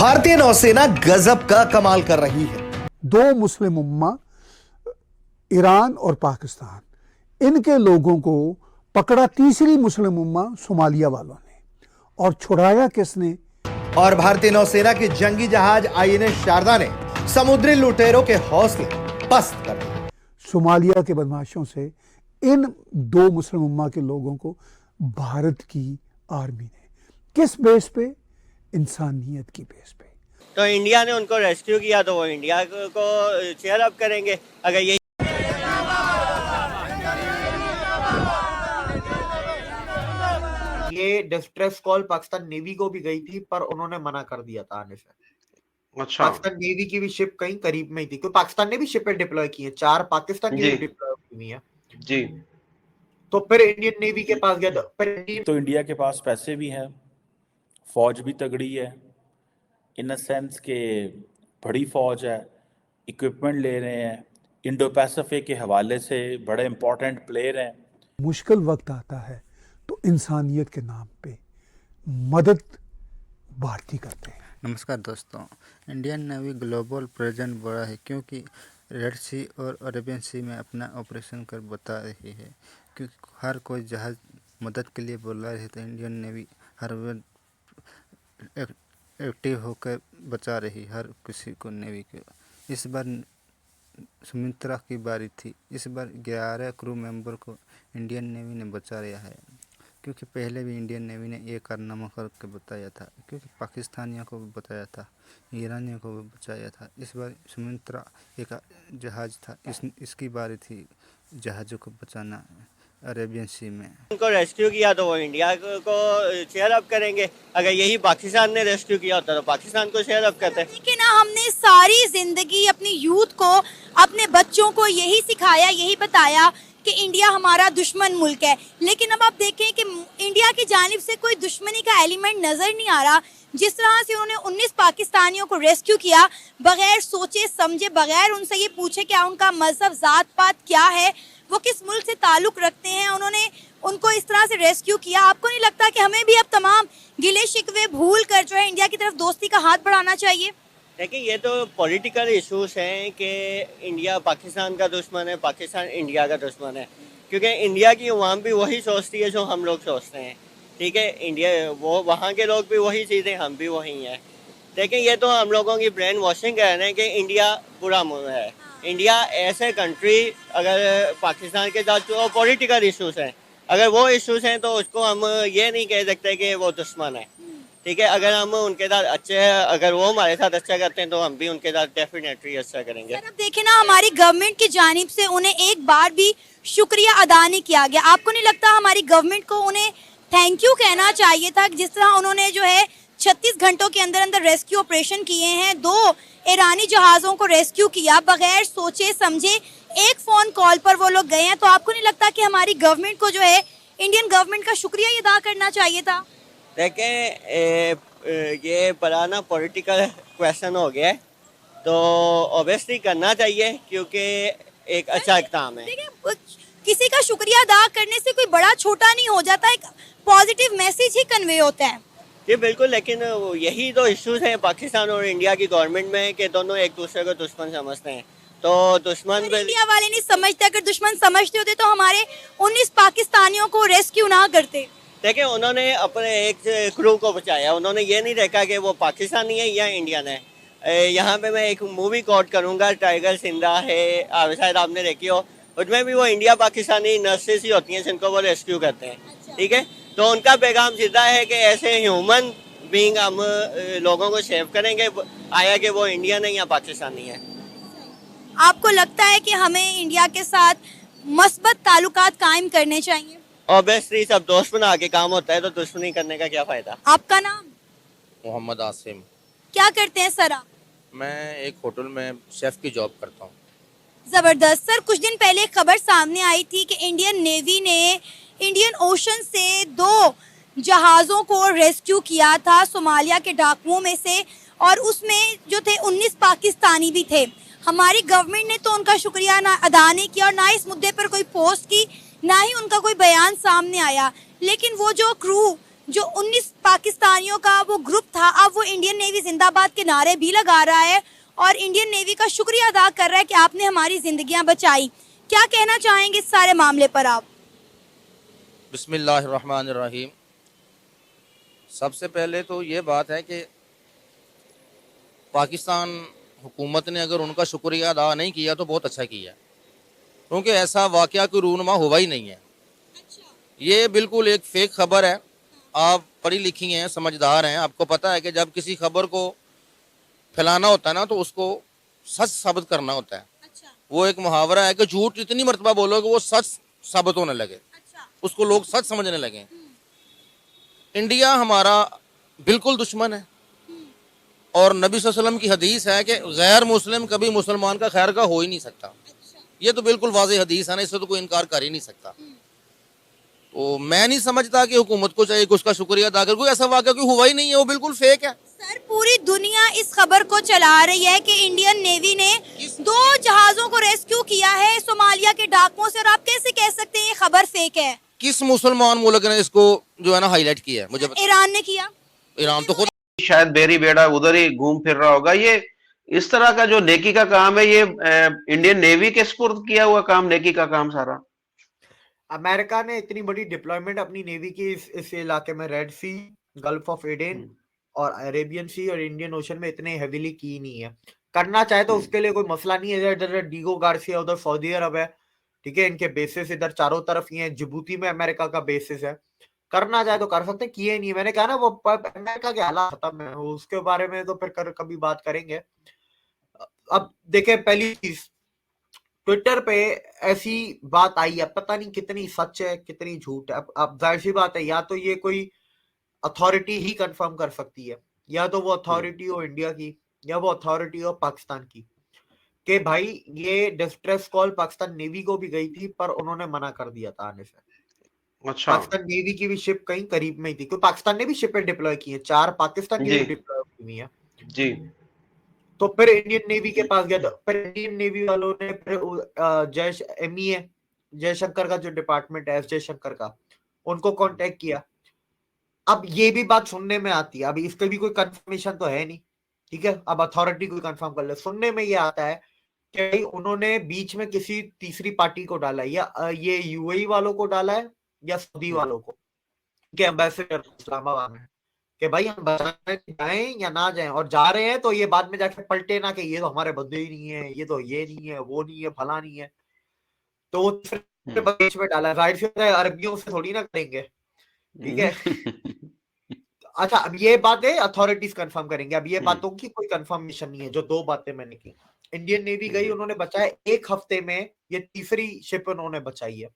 भारतीय नौसेना गजब का कमाल कर रही है। दो मुस्लिम उम्मा ईरान और पाकिस्तान, इनके लोगों को पकड़ा तीसरी मुस्लिम उम्मा सोमालिया वालों ने, और छुड़ाया किसने? और भारतीय नौसेना के जंगी जहाज आईएनएस शारदा ने समुद्री लुटेरों के हौसले पस्त कर दिए। सोमालिया के बदमाशों से इन दो मुस्लिम उम्मा के लोगों को भारत की आर्मी ने किस बेस पे? इंसानियत की बेस पे। तो इंडिया ने उनको रेस्क्यू किया तो वो इंडिया को चेयर अप करेंगे। अगर ये डिस्ट्रेस कॉल पाकिस्तान नेवी को भी गई थी, पर उन्होंने मना कर दिया था आने से। अच्छा, पाकिस्तान नेवी की भी शिप कहीं करीब में ही थी, क्योंकि पाकिस्तान ने भी शिपें डिप्लॉय की हैं, 4 पाकिस्तान की जी। भी डिप्लॉय हुई हैं। जी। तो फिर इंडियन नेवी के पास गया तो इंडिया के पास पैसे भी हैं, फौज भी तगड़ी है, इन सेंस के बड़ी फौज है, इक्विपमेंट ले रहे हैं, इंडो पैसिफिक के हवाले से बड़े इंपॉर्टेंट प्लेयर हैं। मुश्किल वक्त आता है तो इंसानियत के नाम पे मदद भारतीय करते हैं। नमस्कार दोस्तों, इंडियन नेवी ग्लोबल प्रेजेंट बढ़ा है क्योंकि रेड सी और अरेबियन सी में अपना ऑपरेशन कर बता रही है, क्योंकि हर कोई जहाज़ मदद के लिए बोल रहा है तो इंडियन नेवी हर वक्त एक्टिव होकर बचा रही हर किसी को नेवी को। इस बार सुमित्रा की बारी थी। इस बार 11 क्रू मेंबर को इंडियन नेवी ने बचा लिया है, क्योंकि पहले भी इंडियन नेवी ने ये कारनामा करके बताया था, क्योंकि पाकिस्तानियों को भी बताया था, ईरानियों को भी बचाया था। इस बार सुमित्रा एक जहाज़ था, इसकी बारी थी जहाज़ों को बचाना अरेबियन सी में। उनको रेस्क्यू किया तो वो इंडिया को चेयर अप करेंगे। अगर यही पाकिस्तान ने रेस्क्यू किया होता तो पाकिस्तान को चेयर अप करते। लेकिन ना हमने सारी जिंदगी अपनी यूथ को, अपने बच्चों को यही सिखाया, यही बताया कि इंडिया हमारा दुश्मन मुल्क है। लेकिन अब आप देखें कि इंडिया की जानिब से कोई दुश्मनी का एलिमेंट नजर नहीं आ रहा। जिस तरह से उन्होंने 19 पाकिस्तानियों को रेस्क्यू किया, बगैर सोचे समझे, बगैर उनसे ये पूछे क्या उनका मजहब, जात पात क्या है, वो किस मुल्क से ताल्लुक रखते हैं, उन्होंने उनको इस तरह से रेस्क्यू किया। आपको नहीं लगता कि हमें भी अब तमाम गिले शिकवे भूल कर जो है इंडिया की तरफ दोस्ती का हाथ बढ़ाना चाहिए? देखिए, ये तो पॉलिटिकल इश्यूज हैं कि इंडिया पाकिस्तान का दुश्मन है, पाकिस्तान इंडिया का दुश्मन है, क्योंकि इंडिया की अवाम भी वही सोचती है जो हम लोग सोचते हैं। ठीक है, इंडिया वो वहाँ के लोग भी वही चीज़ें, हम भी वही हैं। देखिए, ये तो हम लोगों की ब्रेन वॉशिंग है ना कि इंडिया बुरा मुल्क है। इंडिया ऐसे कंट्री, अगर पाकिस्तान के साथ जो पॉलिटिकल इश्यूज हैं, अगर वो इश्यूज हैं तो उसको हम ये नहीं कह सकते कि वो दुश्मन है। ठीक है, अगर हम उनके साथ अच्छे हैं, अगर वो हमारे साथ अच्छा करते हैं तो हम भी उनके साथ डेफिनेटली अच्छा करेंगे। सर, अब देखें ना, हमारी गवर्नमेंट की जानिब से उन्हें एक बार भी शुक्रिया अदा नहीं किया गया। आपको नहीं लगता हमारी गवर्नमेंट को उन्हें थैंक यू कहना चाहिए था? जिस तरह उन्होंने जो है 36 घंटों के अंदर अंदर रेस्क्यू ऑपरेशन किए हैं, 2 ईरानी जहाज़ों को रेस्क्यू किया बगैर सोचे समझे, एक फ़ोन कॉल पर वो लोग गए हैं। तो आपको नहीं लगता कि हमारी गवर्नमेंट को जो है इंडियन गवर्नमेंट का शुक्रिया अदा करना चाहिए था? देखें, ये बड़ा ना पॉलिटिकल क्वेश्चन हो गया है, तो ऑब्वियसली करना चाहिए, क्योंकि एक अच्छा इक़दाम है। देखिए, किसी का शुक्रिया अदा करने से कोई बड़ा छोटा नहीं हो जाता, एक पॉजिटिव मैसेज ही कन्वे होता है। जी बिल्कुल, लेकिन यही तो इश्यूज हैं पाकिस्तान और इंडिया की गवर्नमेंट में कि दोनों एक दूसरे को दुश्मन समझते हैं। तो दुश्मन इंडिया वाले नहीं समझते, अगर दुश्मन समझते होते तो हमारे 19 पाकिस्तानियों को रेस्क्यू ना करते। देखिए, उन्होंने अपने एक क्रू को बचाया, उन्होंने ये नहीं देखा कि वो पाकिस्तानी है या इंडियन है। यहाँ पे मैं एक मूवी कोट करूँगा, टाइगर जिंदा है, शायद आपने देखी हो। उसमें भी वो इंडिया पाकिस्तानी नर्सेस ही होती हैं जिनको वो रेस्क्यू करते हैं। ठीक है, तो उनका पैगाम सीधा है कि ऐसे ह्यूमन बीइंग हम लोगों को सेव करेंगे, आया कि वो इंडियन है या पाकिस्तानी है। आपको लगता है कि हमें इंडिया के साथ मस्बत ताल्लुकात कायम करने चाहिए? ऑब्वियसली, सब दोस्त बना के काम होता है, तो दुश्मनी करने का क्या फायदा। आपका नाम? मोहम्मद आसिम। क्या करते हैं सर आप? मैं एक होटल में शेफ की जॉब करता हूँ। जबरदस्त। सर, कुछ दिन पहले खबर सामने आई थी कि इंडियन नेवी ने इंडियन ओशन से 2 जहाज़ों को रेस्क्यू किया था सोमालिया के डाकुओं में से, और उसमें जो थे 19 पाकिस्तानी भी थे। हमारी गवर्नमेंट ने तो उनका शुक्रिया ना अदा नहीं किया और ना इस मुद्दे पर कोई पोस्ट की, ना ही उनका कोई बयान सामने आया। लेकिन वो जो क्रू जो 19 पाकिस्तानियों का वो ग्रुप था, अब वो इंडियन नेवी जिंदाबाद के नारे भी लगा रहा है और इंडियन नेवी का शुक्रिया अदा कर रहा है कि आपने हमारी जिंदगियां बचाई। क्या कहना चाहेंगे इस सारे मामले पर आप? बिस्मिल्लाहिर्रहमानिर्रहीम। सबसे पहले तो ये बात है कि पाकिस्तान हुकूमत ने अगर उनका शुक्रिया अदा नहीं किया तो बहुत अच्छा किया, क्योंकि ऐसा वाक़या कोई रूनुमा हुआ ही नहीं है। ये बिल्कुल एक फेक खबर है। आप पढ़ी लिखी हैं, समझदार हैं, आपको पता है कि जब किसी खबर को फैलाना होता है ना तो उसको सच साबित करना होता है। वो एक मुहावरा है कि झूठ इतनी मरतबा बोलो कि वो सच साबित होने लगे, उसको लोग सच समझने लगे। इंडिया हमारा बिल्कुल दुश्मन है और नबी सल्लल्लाहु अलैहि वसल्लम की हदीस है कि गैर मुस्लिम कभी मुसलमान का खैर का हो ही नहीं सकता। ये तो बिल्कुल वाज़ेह हदीस है ना, इससे तो कोई इनकार कर ही नहीं सकता। तो मैं नहीं समझता कि हुकूमत को चाहिए कि उसका शुक्रिया अदा कर। कोई ऐसा वाक़या कोई हुआ ही नहीं है, वो बिल्कुल फेक है। सर, पूरी दुनिया इस खबर को चला रही है कि इंडियन नेवी ने 2 जहाजों को रेस्क्यू किया है सोमालिया के डाकुओं से, और आप कैसे कह सकते हैं ये खबर फेक है? किस मुसलमान मुल्क ने इसको जो है ना हाईलाइट किया है? मुझे ईरान ने किया। ईरान तो खुद शायद बेरी बेड़ा उधर ही घूम फिर रहा होगा। ये इस तरह का जो नेकी का काम है, ये इंडियन नेवी के स्पुर्द किया हुआ काम, नेकी का काम सारा। अमेरिका ने इतनी बड़ी डिप्लॉयमेंट अपनी नेवी की इस इलाके में, red sea, gulf of Aden और अरेबियन सी और इंडियन ओशन में इतने हेवीली की नहीं है। करना चाहे तो उसके लिए कोई मसला नहीं है। इधर डीगो गार्सिया उधर सऊदी अरब है, ठीक है, इनके बेसिस इधर चारों तरफ ही हैं। जिबूती में अमेरिका का बेसिस है, करना चाहे तो कर सकते, किए नहीं। मैंने कहा ना वो अमेरिका के हालात खत्म है, उसके बारे में तो फिर कभी बात करेंगे। अब देखे, पहली चीज, ट्विटर पे ऐसी बात आई है, पता नहीं कितनी सच है कितनी झूठ है। अब जाहिर सी बात है, या तो ये कोई अथॉरिटी ही कंफर्म कर सकती है, या तो वो अथॉरिटी हो इंडिया की या वो अथॉरिटी हो पाकिस्तान की, कि भाई ये डिस्ट्रेस कॉल पाकिस्तान नेवी को भी गई थी पर उन्होंने मना कर दिया था आने से। अच्छा, पाकिस्तान नेवी की भी शिप कहीं करीब में ही थी, क्योंकि पाकिस्तान ने भी शिपें डिप्लॉय की हैं, 4 पाकिस्तान की डिप्लॉय हुई है जी। तो फिर इंडियन नेवी के पास गया। फिर इंडियन नेवी वालों ने फिर MEA जयशंकर का जो डिपार्टमेंट है, जयशंकर का, उनको कांटेक्ट किया। अब ये भी बात सुनने में आती है, अभी इसके भी कोई कंफर्मेशन तो है नहीं, ठीक है, अब अथॉरिटी कोई कंफर्म कर ले। सुनने में ये आता है कि उन्होंने बीच में किसी तीसरी पार्टी को डाला, या ये UAE वालों को डाला है या सऊदी वालों को, कि एम्बेसडर इस्लामाबाद में, कि भाई हम बचाने जाएं या ना जाएं, और जा रहे हैं तो ये बाद में जाके पलटे ना कि ये तो हमारे बंदे ही नहीं है, ये तो ये नहीं है, वो नहीं है, फला नहीं है। तो वो फिर बीच में डाला। जाहिर सी बात है, अरबियों से थोड़ी ना करेंगे, ठीक है। अच्छा, अब ये बातें अथॉरिटीज कंफर्म करेंगे। अब ये बातों की कोई कंफर्मेशन नहीं है, जो 2 बातें मैंने की। इंडियन नेवी गई, उन्होंने बचाया 1 हफ्ते में, ये तीसरी शिप उन्होंने बचाई है।